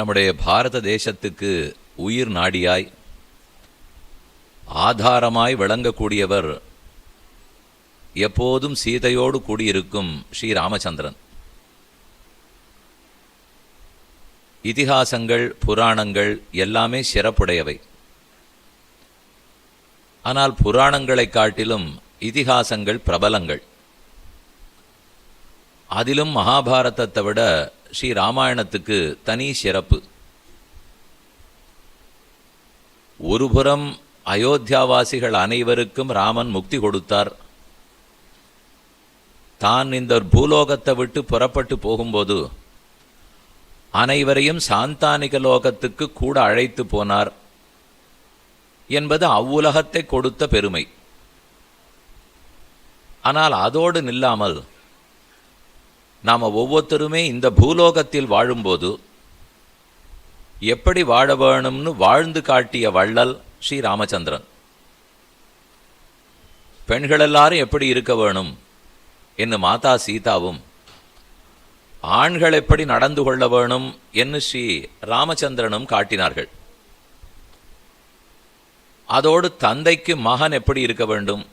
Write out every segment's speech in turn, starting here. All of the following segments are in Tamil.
நம்முடைய பாரத தேசத்துக்கு உயிர் நாடியாய் ஆதாரமாய் விளங்கக்கூடியவர் எப்போதும் சீதையோடு கூடியிருக்கும் ஸ்ரீராமச்சந்திரன். இதிகாசங்கள் புராணங்கள் எல்லாமே சிறப்புடையவை. ஆனால் புராணங்களை காட்டிலும் இதிகாசங்கள் பிரபலங்கள். அதிலும் மகாபாரதத்தை விட ஸ்ரீராமாயணத்துக்கு தனி சிறப்பு. ஒருபுறம் அயோத்தியாவாசிகள் அனைவருக்கும் ராமன் முக்தி கொடுத்தார். தான் இந்த பூலோகத்தை விட்டு புறப்பட்டு போகும்போது அனைவரையும் சாந்தானிக லோகத்துக்கு கூட அழைத்து போனார் என்பது அவ்வுலகத்தை கொடுத்த பெருமை. ஆனால் அதோடு நில்லாமல் நாம் ஒவ்வொருத்தருமே இந்த பூலோகத்தில் வாழும்போது எப்படி வாழ வேணும்னு வாழ்ந்து காட்டிய வள்ளல் ஸ்ரீராமச்சந்திரன். பெண்கள் எல்லாரும் எப்படி இருக்க வேணும் என்று மாதா சீதாவும், ஆண்கள் எப்படி நடந்து கொள்ள வேணும் என்று ஸ்ரீ ராமச்சந்திரனும் காட்டினார்கள். அதோடு தந்தைக்கு மகன் எப்படி இருக்க வேண்டும்,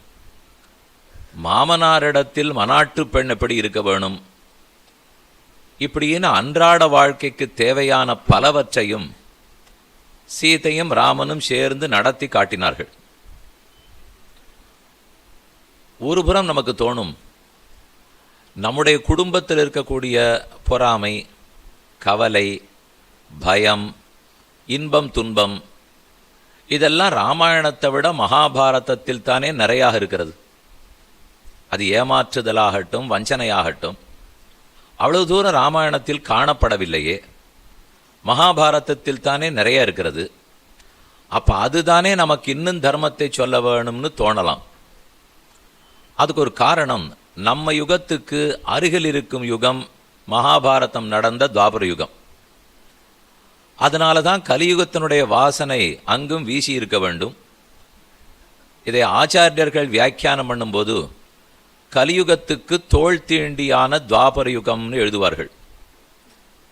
மாமனாரிடத்தில் மனாட்டு பெண் எப்படி இருக்க வேணும், இப்படின்னு அன்றாட வாழ்க்கைக்கு தேவையான பலவற்றையும் சீதையும் ராமனும் சேர்ந்து நடத்தி காட்டினார்கள். ஒருபுறம் நமக்கு தோணும், நம்முடைய குடும்பத்தில் இருக்கக்கூடிய பொறாமை, கவலை, பயம், இன்பம், துன்பம் இதெல்லாம் ராமாயணத்தை விட மகாபாரதத்தில் தானே நிறையாக இருக்கிறது. அது ஏமாற்றுதலாகட்டும் வஞ்சனையாகட்டும் அவ்வளவு தூரம் ராமாயணத்தில் காணப்படவில்லையே, மகாபாரதத்தில் தானே நிறைய இருக்கிறது. அப்போ அதுதானே நமக்கு இன்னும் தர்மத்தை சொல்ல வேணும்னு தோணலாம். அதுக்கு ஒரு காரணம், நம்ம யுகத்துக்கு அருகில் இருக்கும் யுகம் மகாபாரதம் நடந்த துவாபர யுகம். அதனால தான் கலியுகத்தினுடைய வாசனை அங்கும் வீசி இருக்க வேண்டும். இதை ஆச்சாரியர்கள் வியாக்கியானம் பண்ணும்போது கலியுகத்துக்கு தோல் தீண்டியான துவாபர யுகம்னு எழுதுவார்கள்.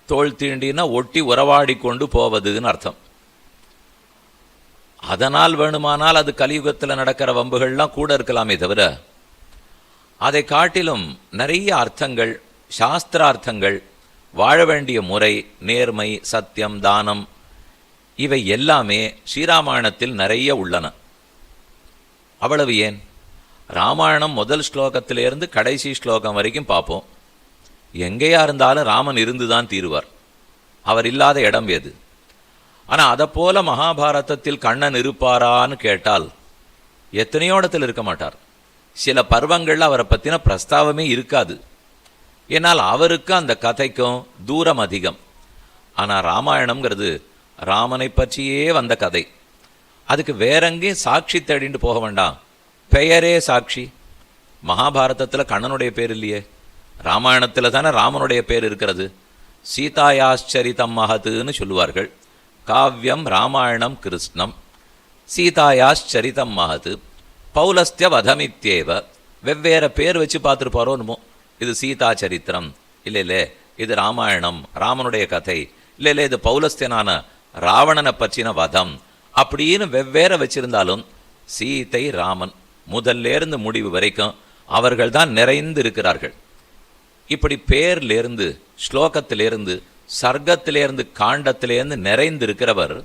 தோல் தீண்டினா ஒட்டி உறவாடி கொண்டு போவதுன்னு அர்த்தம். அதனால் வேணுமானால் அது கலியுகத்தில் நடக்கிற வம்புகள்லாம் கூட இருக்கலாமே தவிர, அதை காட்டிலும் நிறைய அர்த்தங்கள், சாஸ்திரார்த்தங்கள், வாழ வேண்டிய முறை, நேர்மை, சத்தியம், தானம் இவை எல்லாமே ஸ்ரீராமாயணத்தில் நிறைய உள்ளன. அவ்வளவு ஏன், ராமாயணம் முதல் ஸ்லோகத்திலிருந்து கடைசி ஸ்லோகம் வரைக்கும் பார்ப்போம். எங்கேயா இருந்தாலும் ராமன் இருந்துதான் தீருவார். அவர் இல்லாத இடம் ஏது? ஆனால் அதை போல மகாபாரதத்தில் கண்ணன் இருப்பாரான்னு கேட்டால் எத்தனையோ இடத்தில் இருக்க மாட்டார். சில பருவங்களில் அவரை பற்றின பிரஸ்தாவமே இருக்காது. ஏன்னால் அவருக்கு அந்த கதைக்கும் தூரம் அதிகம். ஆனால் ராமாயணம்ங்கிறது ராமனை பற்றியே வந்த கதை. அதுக்கு வேறெங்கேயும் சாட்சி தேடிட்டு போக வேண்டாம், பெயரே சாட்சி. மகாபாரதத்தில் கண்ணனுடைய பேர் இல்லையே, ராமாயணத்தில் தானே ராமனுடைய பேர் இருக்கிறது. சீதாயாச்சரிதம் மகத்துன்னு சொல்லுவார்கள். காவியம் ராமாயணம் கிருஷ்ணம் சீதாயாச்சரிதம் மகத்து பௌலஸ்திய வதமித்யேவ. வெவ்வேறு பேர் வச்சு பார்த்துட்டு போகிறோன்னுமோ, இது சீதா சரித்திரம், இல்லை இது ராமாயணம் ராமனுடைய கதை, இல்லை இது பௌலஸ்தியனான ராவணனை பற்றின வதம் அப்படின்னு வெவ்வேறு வச்சிருந்தாலும் சீதை ராமன் முதல்லேருந்து முடிவு வரைக்கும் அவர்கள் தான் நிறைந்து இருக்கிறார்கள். இப்படி பேர்லேருந்து, ஸ்லோகத்திலேருந்து, சர்க்கத்திலேருந்து, காண்டத்திலேருந்து நிறைந்து இருக்கிறவர்.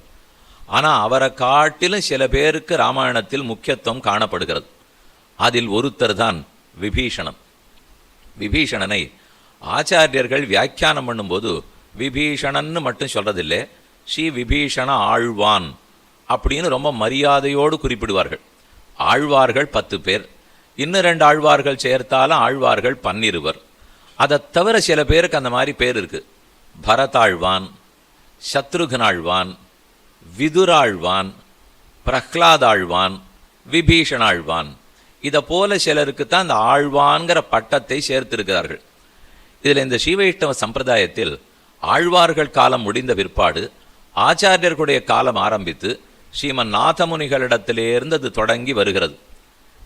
ஆனால் அவரை காட்டிலும் சில பேருக்கு ராமாயணத்தில் முக்கியத்துவம் காணப்படுகிறது. அதில் ஒருத்தர் தான் விபீஷணன். விபீஷணனை ஆச்சாரியர்கள் வியாக்கியானம் பண்ணும்போது விபீஷணன்னு மட்டும் சொல்றதில்லை, ஸ்ரீ விபீஷண ஆழ்வான் அப்படின்னு ரொம்ப மரியாதையோடு குறிப்பிடுவார்கள். ஆழ்வார்கள் 10 பேர், இன்னும் 2 ஆழ்வார்கள் சேர்த்தாலும் ஆழ்வார்கள் 12. அதை தவிர சில பேருக்கு அந்த மாதிரி பேர் இருக்கு. பரதாழ்வான், சத்ருகனாழ்வான், விதுராழ்வான், பிரஹ்லாதாழ்வான், விபீஷணாழ்வான், இதை போல சிலருக்கு தான் இந்த ஆழ்வான்கிற பட்டத்தை சேர்த்திருக்கிறார்கள். இதில் இந்த ஸ்ரீவைஷ்ணவ சம்பிரதாயத்தில் ஆழ்வார்கள் காலம் முடிந்த பிற்பாடு ஆச்சாரியர்களுடைய காலம் ஆரம்பித்து ஸ்ரீமன் நாதமுனிகளிடத்திலேருந்து அது தொடங்கி வருகிறது.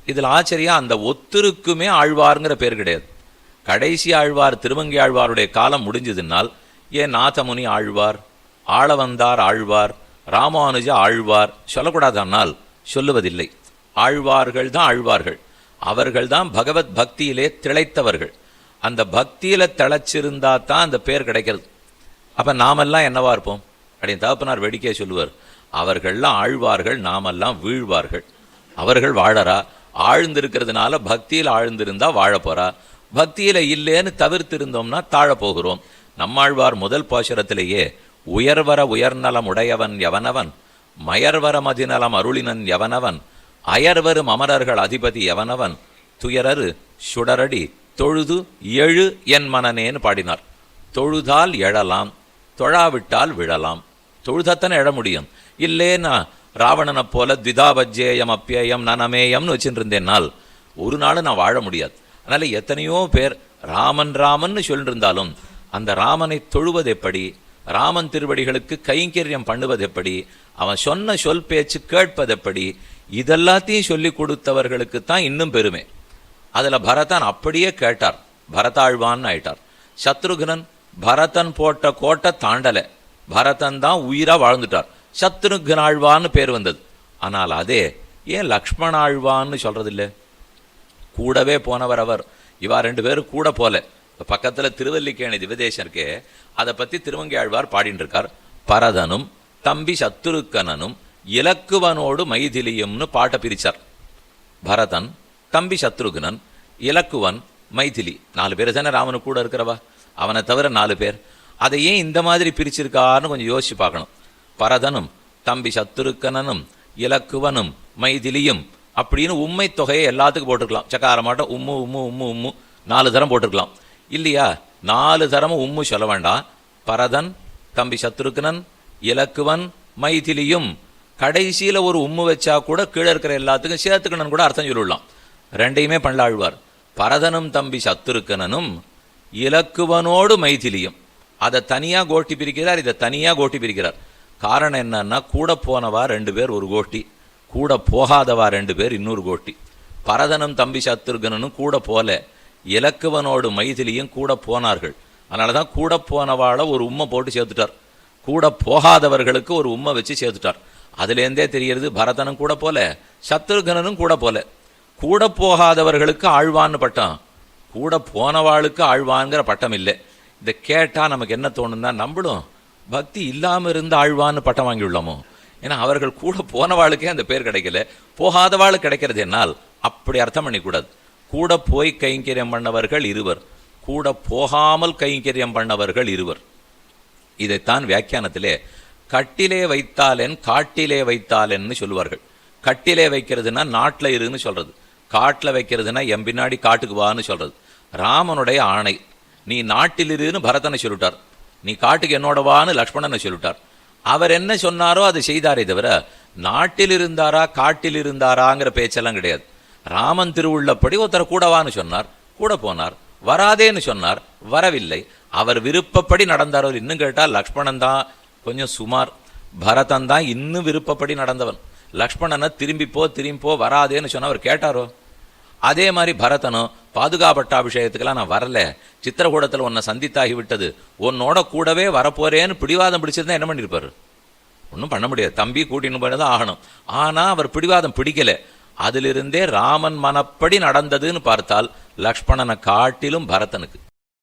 இதில் ஆச்சரியா அந்த ஒத்திருக்குமே ஆழ்வார்ங்கிற பேர் கிடையாது. கடைசி ஆழ்வார் திருமங்கை ஆழ்வாருடைய காலம் முடிஞ்சதுனால் ஏன் நாதமுனி ஆழ்வார், ஆள வந்தார் ஆழ்வார், ராமானுஜ ஆழ்வார் சொல்லக்கூடாதனால் சொல்லுவதில்லை. ஆழ்வார்கள் தான் ஆழ்வார்கள். அவர்கள் தான் பகவத் பக்தியிலே திளைத்தவர்கள். அந்த பக்தியில திளைச்சிருந்தா தான் அந்த பேர் கிடைக்கிறது. அப்ப நாமெல்லாம் என்னவா இருப்போம் அப்படின்னு தகப்பனார் வேடிக்கையை சொல்லுவார். அவர்கள்லாம் ஆழ்வார்கள், நாமெல்லாம் வீழ்வார்கள். அவர்கள் வாழறா, ஆழ்ந்திருக்கிறதுனால பக்தியில் ஆழ்ந்திருந்தா வாழ போறா, பக்தியில இல்லேன்னு தவிர்த்திருந்தோம்னா தாழ போகிறோம். நம்மாழ்வார் முதல் பாசுரத்திலேயே உயர்வர உயர்நலம் உடையவன் எவனவன், மயர்வர மதிநலம் அருளினன் எவனவன், அயர்வரும் அமரர்கள் அதிபதி எவனவன், துயரரு சுடரடி தொழுது எழு என் மனனேன்னு பாடினார். தொழுதால் எழலாம், தொழாவிட்டால் விழலாம். தொழுதத்தனை எழ முடியும். இல்லேன்னா ராவணனை போல திதாபஜ்யேயம் அப்பியம் நனமேயம்னு வச்சுட்டு இருந்தேன்னால் ஒரு நாள் நான் வாழ முடியாது. அதனால எத்தனையோ பேர் ராமன் ராமன்னு சொல்லிட்டு இருந்தாலும் அந்த ராமனை தொழுவது எப்படி, ராமன் திருவடிகளுக்கு கைங்கரியம் பண்ணுவது எப்படி, அவன் சொன்ன சொல் பேச்சு கேட்பது எப்படி, இதெல்லாத்தையும் சொல்லி கொடுத்தவர்களுக்கு தான் இன்னும் பெருமை. அதுல பரதன் அப்படியே கேட்டார், பரதாழ்வான்னு ஆயிட்டார். சத்ருகனன் பரதன் போட்ட கோட்டை தாண்டல, பரதன் தான் உயிரா வாழ்ந்துட்டார். சத்ருகனாழ்வான்னு பேர் வந்தது. ஆனால் அதே ஏன் லக்ஷ்மணாழ்வான்னு சொல்றதில்லை? கூடவே போனவர் அவர். இவா ரெண்டு பேரும் கூட போல. பக்கத்துல திருவல்லிக்கேணி திவதேசம் இருக்கே, அதை பத்தி திருவங்கை ஆழ்வார் பாடிட்டு இருக்கார். பரதனும் தம்பி சத்துருக்கனனும் இலக்குவனோடு மைதிலியும்னு பாட்டை பிரிச்சார். பரதன், தம்பி சத்ருகனன், இலக்குவன், மைதிலி 4 பேர் தானே ராமனு கூட இருக்கிறவா. அவனை தவிர 4 பேர். அதை ஏன் இந்த மாதிரி பிரிச்சிருக்காருன்னு கொஞ்சம் யோசிச்சு பார்க்கணும். பரதனும் தம்பி சத்துருக்கனனும் இலக்குவனும் மைதிலியும் அப்படின்னு உண்மை தொகையை எல்லாத்துக்கும் போட்டிருக்கலாம். சக்கார மாட்டோம் உம்மு உம்மு உம்மு உம்மு 4 தரம் போட்டிருக்கலாம் இல்லையா? 4 தரமும் உம்மு சொல்ல வேண்டாம். பரதன், தம்பி சத்ருக்கனன், இலக்குவன், மைதிலியும். கடைசியில ஒரு உம்மு வச்சா கூட கீழே இருக்கிற எல்லாத்துக்கும் சேர்த்துக்கணும் கூட அர்த்தம் சொல்லிடலாம். ரெண்டையுமே பண்ணல ஆழ்வார். பரதனும் தம்பி சத்துருக்கனனும் இலக்குவனோடு மைதிலியும். அதை தனியா கோட்டி பிரிக்கிறார், இதை தனியா கோட்டி பிரிக்கிறார். காரணம் என்னன்னா, கூட போனவா 2 பேர் ஒரு கோட்டி, கூட போகாதவா 2 பேர் இன்னொரு கோட்டி. பரதனும் தம்பி சத்துருகனும் கூட போல, இலக்குவனோடு மைதிலியும் கூட போனார்கள். அதனாலதான் கூட போனவாளை ஒரு உம்மை போட்டு சேர்த்துட்டார், கூட போகாதவர்களுக்கு ஒரு உம்மை வச்சு சேர்த்துட்டார். அதுலேருந்தே தெரியறது பரதனும் கூட போல, சத்ருகனனும் கூட போல. கூட போகாதவர்களுக்கு ஆழ்வான்னு பட்டம், கூட போனவாளுக்கு ஆழ்வான்கிற பட்டம் இல்லை. இதை கேட்டா நமக்கு என்ன தோணுன்னா, நம்மளும் பக்தி இல்லாம இருந்து ஆழ்வான்னு பட்டம் வாங்கியுள்ளோமோ. ஏன்னா அவர்கள் கூட போனவாளுக்கே அந்த பேர் கிடைக்கல, போகாதவாளுக்கு கிடைக்கிறது என்னால் அப்படி அர்த்தம் பண்ணிக்கூடாது. கூட போய் கைங்கரியம் பண்ணவர்கள் இருவர், கூட போகாமல் கைங்கரியம் பண்ணவர்கள் இருவர். இதைத்தான் வியாக்கியானத்திலே கட்டிலே வைத்தாலென் காட்டிலே வைத்தாலென்னு சொல்லுவார்கள். கட்டிலே வைக்கிறதுனா நாட்டில் இருன்னு சொல்றது, காட்டில் வைக்கிறதுனா என் பின்னாடி காட்டுக்கு வான்னு சொல்றது. ராமனுடைய ஆணை, நீ நாட்டில் இருன்னு பரதனை சொல்லிட்டார், நீ காட்டுக்கு என்னோட வான்னு லக்ஷ்மணனை சொல்லிட்டார். அவர் என்ன சொன்னாரோ அதை செய்தாரே தவிர நாட்டில் இருந்தாரா காட்டில் இருந்தாராங்கிற பேச்செல்லாம் கிடையாது. ராமன் திருவுள்ளப்படி ஒருத்தர் கூடவான்னு சொன்னார், கூட போனார். வராதேன்னு சொன்னார், வரவில்லை. அவர் விருப்பப்படி நடந்தாரோ. இன்னும் கேட்டால் லக்ஷ்மணன் தான் கொஞ்சம் சுமார், பரதன் தான் இன்னும் விருப்பப்படி நடந்தவன். லக்ஷ்மணனை திரும்பிப்போ வராதேன்னு சொன்னா அவர் கேட்டாரோ? அதே மாதிரி பரதனும் பாதுகாப்பட்டாபிஷேகத்துக்கெல்லாம் நான் வரல, சித்திரகூடத்தில் உன்னை சந்தித்தாகி விட்டது, உன்னோட கூடவே வரப்போறேன்னு பிடிவாதம் பிடிச்சிருந்தா என்ன பண்ணிருப்பாரு? ஒன்றும் பண்ண முடியாது. தம்பி கூட்டின்னு போய்தான் ஆகணும். ஆனா அவர் பிடிவாதம் பிடிக்கல. அதிலிருந்தே ராமன் மனப்படி நடந்ததுன்னு பார்த்தால் லக்ஷ்மணனை காட்டிலும் பரதனுக்கு